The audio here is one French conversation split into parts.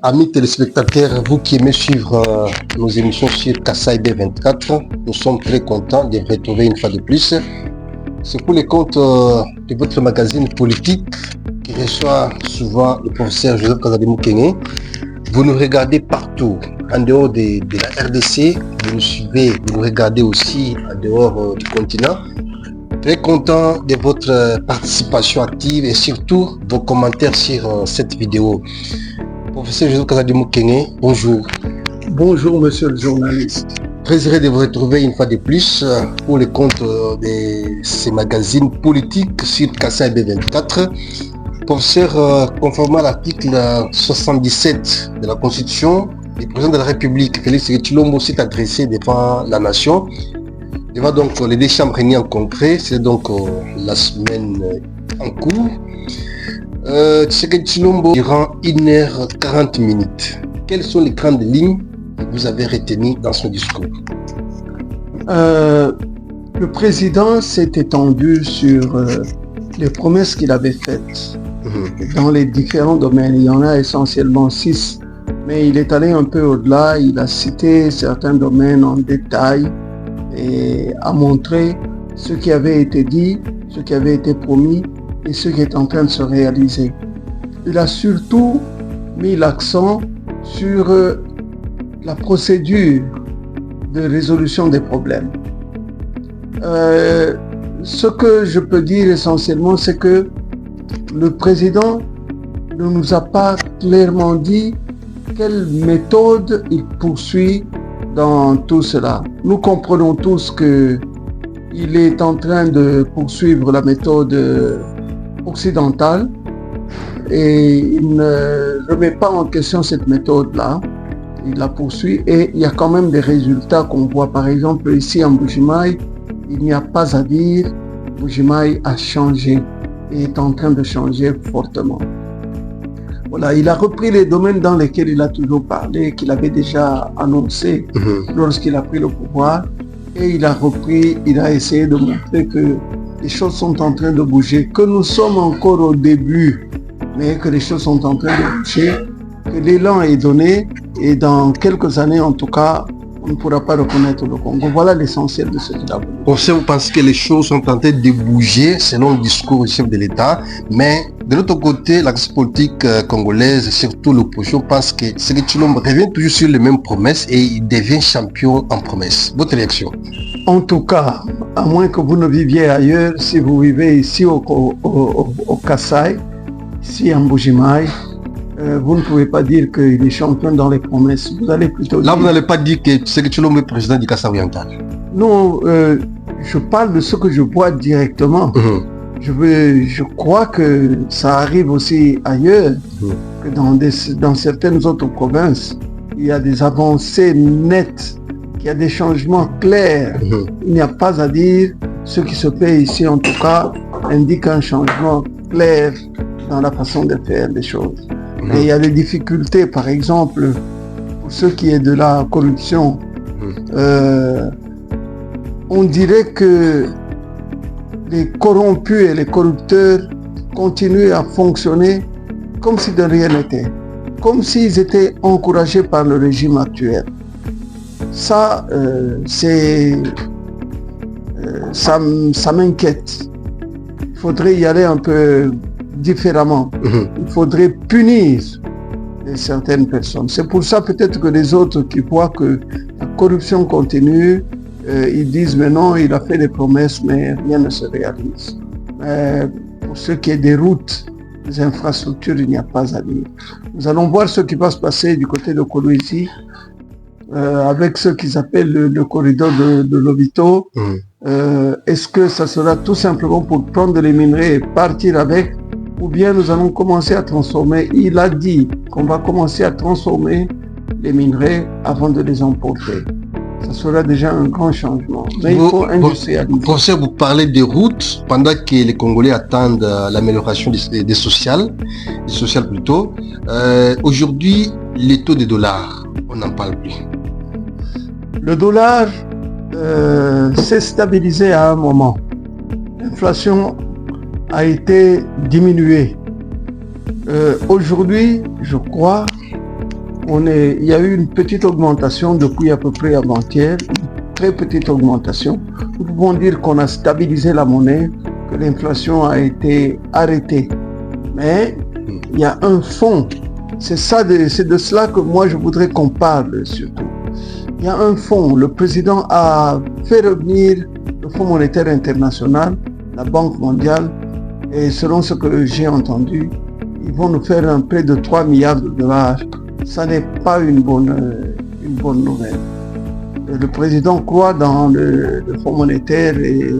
Amis téléspectateurs, vous qui aimez suivre nos émissions sur Kassai B24, nous sommes très contents de vous retrouver une fois de plus. C'est pour les comptes de votre magazine politique qui reçoit souvent le professeur Joseph Kazadi Moukenge. Vous nous regardez partout, en dehors de la RDC, vous nous suivez, vous nous regardez aussi en dehors du continent. Très content de votre participation active et surtout vos commentaires sur cette vidéo. Professeur Joseph Kazadi Moukenge, bonjour. Bonjour monsieur le journaliste. Très heureux de vous retrouver une fois de plus pour les comptes de ces magazines politiques sur Kassai B24. Professeur, conformément à l'article 77 de la Constitution, le président de la République, Félix Tshilombo, s'est adressé devant la nation, devant donc les deux chambres réunies en congrès. C'est donc la semaine en cours. Tshisekedi Tshilombo, durant 1h40. Quelles sont les grandes lignes que vous avez retenues dans son discours? Le président s'est étendu sur les promesses qu'il avait faites dans les différents domaines. Il y en a essentiellement 6, mais il est allé un peu au-delà. Il a cité certains domaines en détail et a montré ce qui avait été dit, ce qui avait été promis et ce qui est en train de se réaliser. Il a surtout mis l'accent sur la procédure de résolution des problèmes. Ce que je peux dire essentiellement, c'est que le président ne nous a pas clairement dit quelle méthode il poursuit dans tout cela. Nous comprenons tous qu'il est en train de poursuivre la méthode occidentale et il ne remet pas en question cette méthode-là. Il la poursuit et il y a quand même des résultats qu'on voit. Par exemple, ici en Mbuji-Mayi, il n'y a pas à dire, Mbuji-Mayi a changé et est en train de changer fortement. Voilà, il a repris les domaines dans lesquels il a toujours parlé, qu'il avait déjà annoncé lorsqu'il a pris le pouvoir. Et il a repris, il a essayé de montrer que les choses sont en train de bouger, que nous sommes encore au début, mais que les choses sont en train de bouger, que l'élan est donné et dans quelques années en tout cas, on ne pourra pas reconnaître le Congo. Voilà l'essentiel de ce qu'il a voulu. Vous pensez que les choses sont en train de bouger selon le discours du chef de l'État, mais de l'autre côté, l'axe politique congolaise, surtout l'opposition, pense que Tshisekedi Tshilombo revient toujours sur les mêmes promesses et il devient champion en promesses. Votre réaction? En tout cas, à moins que vous ne viviez ailleurs, si vous vivez ici au Kassai, ici en Mbuji-Mayi, vous ne pouvez pas dire qu'il est champion dans les promesses. Vous allez plutôt là, vous n'allez pas dire que Tshisekedi Tshilombo est président du Kassai oriental? Non, je parle de ce que je vois directement. Je crois que ça arrive aussi ailleurs, que dans certaines autres provinces, il y a des avancées nettes, qu'il y a des changements clairs. Il n'y a pas à dire, ce qui se fait ici en tout cas indique un changement clair dans la façon de faire les choses. Mais il y a des difficultés, par exemple, pour ce qui est de la corruption. On dirait que les corrompus et les corrupteurs continuent à fonctionner comme si de rien n'était, comme s'ils étaient encouragés par le régime actuel. Ça, ça m'inquiète. Il faudrait y aller un peu différemment. Il faudrait punir certaines personnes. C'est pour ça peut-être que les autres qui voient que la corruption continue, ils disent mais non, il a fait des promesses mais rien ne se réalise. Pour ce qui est des routes, des infrastructures, il n'y a pas à dire. Nous allons voir ce qui va se passer du côté de Kolwezi avec ce qu'ils appellent le corridor de Lobito. Est-ce que ça sera tout simplement pour prendre les minerais et partir avec, ou bien nous allons commencer à transformer? Il a dit qu'on va commencer à transformer les minerais avant de les emporter. Ça sera déjà un grand changement. Mais il faut industrialiser. Professeur, vous parlez des routes pendant que les Congolais attendent l'amélioration des sociales, plutôt. Aujourd'hui, les taux de dollars, on n'en parle plus. Le dollar s'est stabilisé à un moment. L'inflation a été diminuée. Aujourd'hui, je crois il y a eu une petite augmentation depuis à peu près avant-hier, une très petite augmentation. Nous pouvons dire qu'on a stabilisé la monnaie, que l'inflation a été arrêtée. Mais il y a un fonds. C'est de cela que moi je voudrais qu'on parle surtout. Il y a un fonds. Le président a fait revenir le Fonds monétaire international, la Banque mondiale, et selon ce que j'ai entendu, ils vont nous faire un prêt de 3 milliards de dollars. Ça n'est pas une bonne nouvelle. Le président croit dans le Fonds monétaire et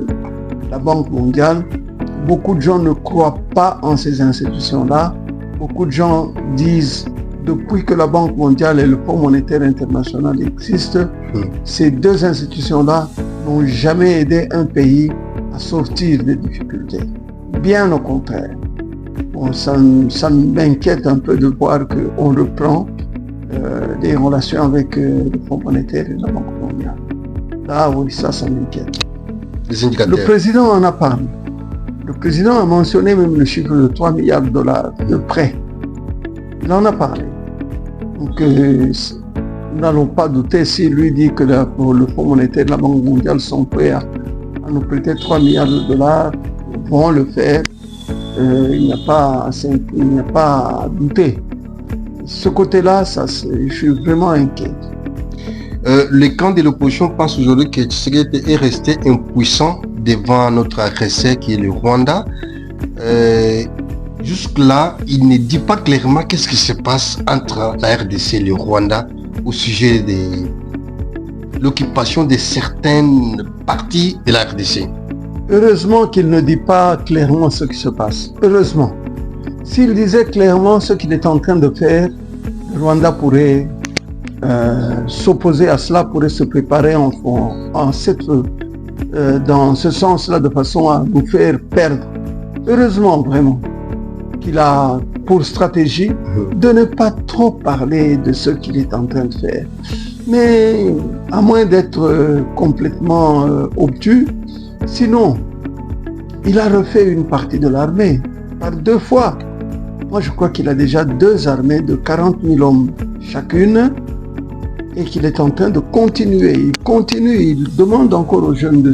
la Banque mondiale. Beaucoup de gens ne croient pas en ces institutions-là. Beaucoup de gens disent, depuis que la Banque mondiale et le Fonds monétaire international existent, ces deux institutions-là n'ont jamais aidé un pays à sortir des difficultés. Bien au contraire. Bon, ça m'inquiète un peu de voir qu'on reprend des relations avec le Fonds monétaire et la Banque mondiale. Là, oui, ça m'inquiète. Le président en a parlé. Le président a mentionné même le chiffre de 3 milliards de dollars de prêts. Il en a parlé. Donc, nous n'allons pas douter s'il lui dit que le Fonds monétaire et la Banque mondiale sont prêts à nous prêter 3 milliards de dollars. Ils vont le faire. Il n'y a pas à douter. Ce côté-là, je suis vraiment inquiet. Le camp de l'opposition pense aujourd'hui que Tshisekedi est resté impuissant devant notre agresseur qui est le Rwanda. Jusque-là, il ne dit pas clairement qu'est-ce qui se passe entre la RDC et le Rwanda au sujet de l'occupation de certaines parties de la RDC. Heureusement qu'il ne dit pas clairement ce qui se passe. Heureusement. S'il disait clairement ce qu'il est en train de faire, le Rwanda pourrait s'opposer à cela, pourrait se préparer dans ce sens-là, de façon à nous faire perdre. Heureusement, vraiment, qu'il a pour stratégie de ne pas trop parler de ce qu'il est en train de faire. Mais à moins d'être complètement obtus, sinon, il a refait une partie de l'armée par 2 fois. Moi, je crois qu'il a déjà 2 armées de 40 000 hommes chacune et qu'il est en train de continuer. Il continue, il demande encore aux jeunes de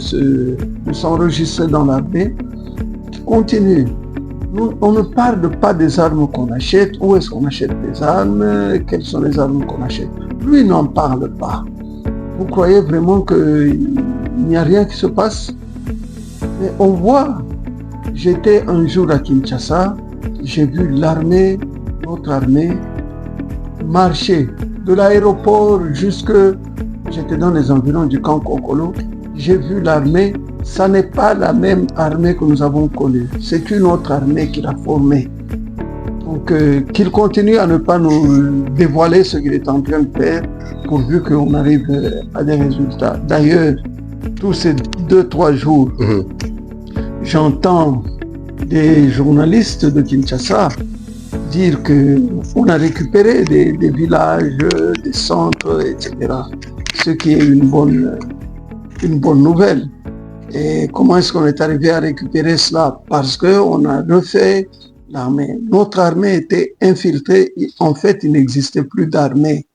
s'enregistrer dans l'armée. Il continue. On ne parle pas des armes qu'on achète, où est-ce qu'on achète des armes, quelles sont les armes qu'on achète. Lui n'en parle pas. Vous croyez vraiment qu'il n'y a rien qui se passe? Mais on voit, j'étais un jour à Kinshasa, j'ai vu l'armée, notre armée, marcher de l'aéroport jusque, j'étais dans les environs du camp Kokolo, j'ai vu l'armée, ça n'est pas la même armée que nous avons connue, c'est une autre armée qu'il a formée. Donc qu'il continue à ne pas nous dévoiler ce qu'il est en train de faire, pourvu qu'on arrive à des résultats. D'ailleurs, tous ces 2-3 jours, j'entends des journalistes de Kinshasa dire qu'on a récupéré des villages, des centres, etc. Ce qui est une bonne nouvelle. Et comment est-ce qu'on est arrivé à récupérer cela? Parce qu'on a refait l'armée. Notre armée était infiltrée. En fait, il n'existait plus d'armée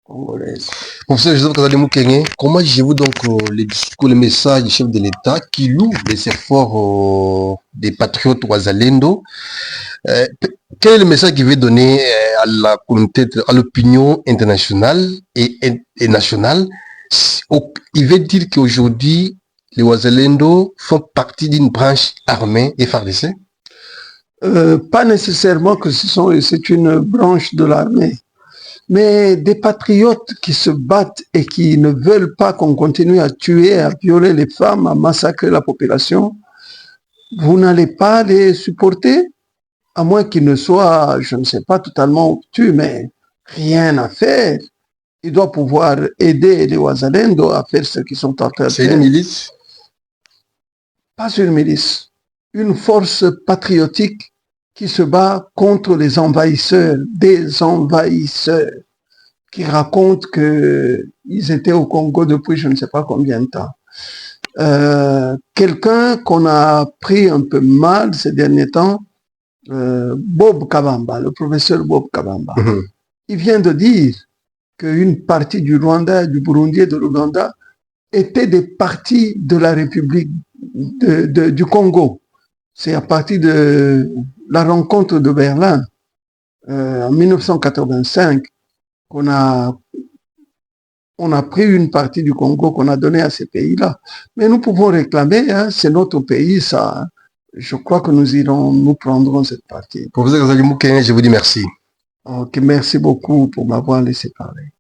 congolaise. Professeur Joseph Kazali Mukenge, comment jugez-vous donc les discours, les messages du chef de l'État qui loue les efforts des patriotes Wazalendo? Quel est le message qu'il veut donner à la communauté, à l'opinion internationale et nationale? Il veut dire qu'aujourd'hui, les Wazalendo font partie d'une branche armée FARDC? Pas nécessairement que c'est une branche de l'armée, mais des patriotes qui se battent et qui ne veulent pas qu'on continue à tuer, à violer les femmes, à massacrer la population, vous n'allez pas les supporter, à moins qu'ils ne soient, je ne sais pas, totalement obtus, mais rien à faire. Il doit pouvoir aider les Wazalendo à faire ce qu'ils sont en train de faire. C'est une milice? Pas une milice, une force patriotique qui se bat contre les envahisseurs, des envahisseurs, qui racontent qu'ils étaient au Congo depuis je ne sais pas combien de temps. Quelqu'un qu'on a pris un peu mal ces derniers temps, Bob Kabamba, le professeur Bob Kabamba, il vient de dire qu'une partie du Rwanda, du Burundi et de l'Ouganda étaient des parties de la République du Congo. C'est à partir de la rencontre de Berlin en 1985 qu'on a pris une partie du Congo qu'on a donné à ces pays-là. Mais nous pouvons réclamer, hein, c'est notre pays, ça. Hein. Je crois que nous prendrons cette partie. Professeur Kazali Moukene, je vous dis merci. Ok, merci beaucoup pour m'avoir laissé parler.